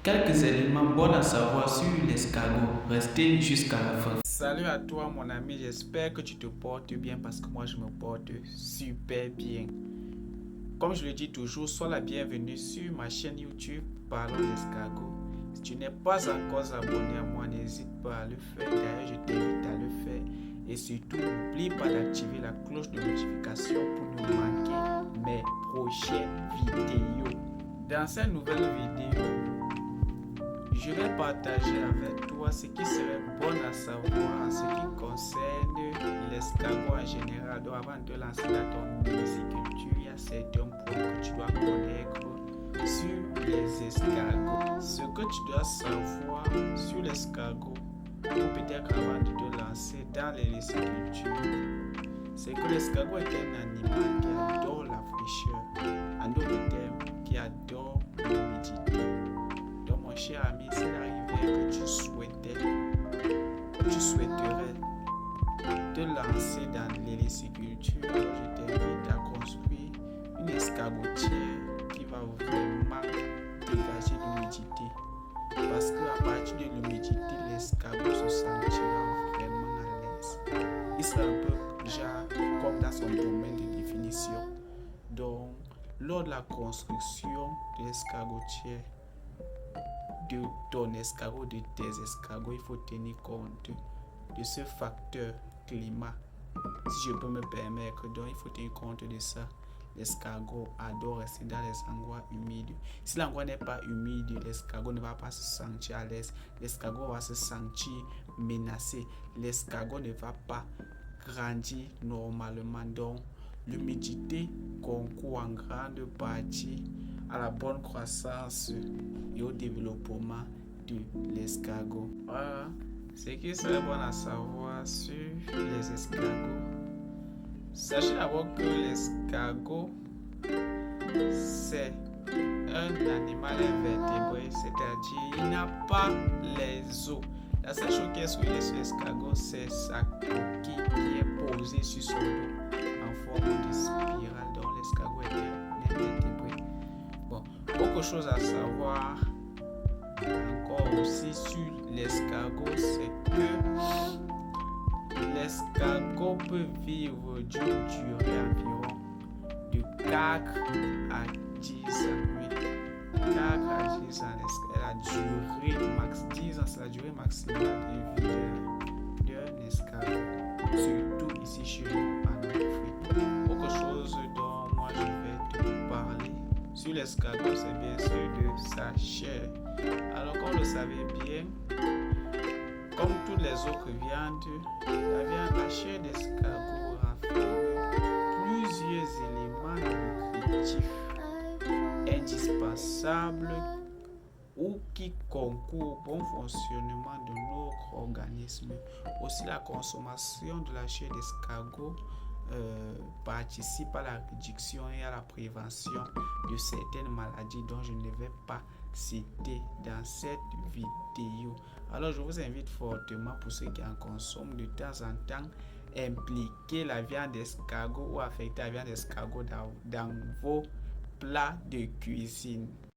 Quelques éléments bons à savoir sur l'escargot. Restez jusqu'à la fin. Salut à toi mon ami, j'espère que tu te portes bien parce que moi je me porte super bien. Comme je le dis toujours, sois la bienvenue sur ma chaîne YouTube Parlons d'escargot. Si tu n'es pas encore abonné à moi, n'hésite pas à le faire. D'ailleurs, je t'invite à le faire. Et surtout, n'oublie pas d'activer la cloche de notification pour ne manquer mes prochaines vidéos. Dans cette nouvelle vidéo, je vais partager avec toi ce qui serait bon à savoir en ce qui concerne l'escargot en général. Donc avant de te lancer dans ton pisciculture, il y a certains points que tu dois connaître sur les escargots. Ce que tu dois savoir sur l'escargot, ou peut-être avant de te lancer dans les piscicultures, c'est que l'escargot est un animal qui adore la fraîcheur. En d'autres termes, qui adore l'humidité. Donc mon cher ami, s'il arrivait que tu souhaiterais te lancer dans l'héliciculture, alors je t'invite à construire une escargotière qui va vraiment dégager l'humidité. Parce qu'à partir de l'humidité, l'escargot se sentira vraiment à l'aise. Il sera un peu genre comme dans son domaine de définition. Donc, lors de la construction de l'escargotière, de ton escargot, de tes escargots, il faut tenir compte de ce facteur climat. Si je peux me permettre, donc il faut tenir compte de ça. L'escargot adore rester dans les endroits humides. Si l'endroit n'est pas humide, l'escargot ne va pas se sentir à l'aise. L'escargot va se sentir menacé. L'escargot ne va pas grandir normalement. Donc, l'humidité concourt en grande partie à la bonne croissance et au développement de l'escargot. Voilà ce qui serait bon à savoir sur les escargots. Sachez d'abord que l'escargot, c'est un animal invertébré, c'est-à-dire il n'a pas les os. La seule chose qui est sur l'escargot, c'est sa coquille qui est posée sur son dos en forme de spirale. Donc l'escargot est un invertébré. Bon, autre chose à savoir encore aussi sur l'escargot, c'est que l'escargot peut vivre d'une durée environ de 4 à 10 ans. 4 à 10 ans, c'est la durée maximale de vie d'un escargot, surtout ici chez nous en Afrique. Autre chose dont moi je vais te parler sur l'escargot, c'est bien sûr de sa chair. Alors comme vous le savez bien, comme toutes les autres viandes, la chair d'escargot renferme plusieurs éléments nutritifs indispensables ou qui concourent au bon fonctionnement de notre organisme. Aussi, la consommation de la chair d'escargot participe à la réduction et à la prévention de certaines maladies dont je ne vais pas citer dans cette vidéo. Alors je vous invite fortement, pour ceux qui en consomment de temps en temps, impliquer la viande d'escargot ou affecter la viande d'escargot dans vos plats de cuisine.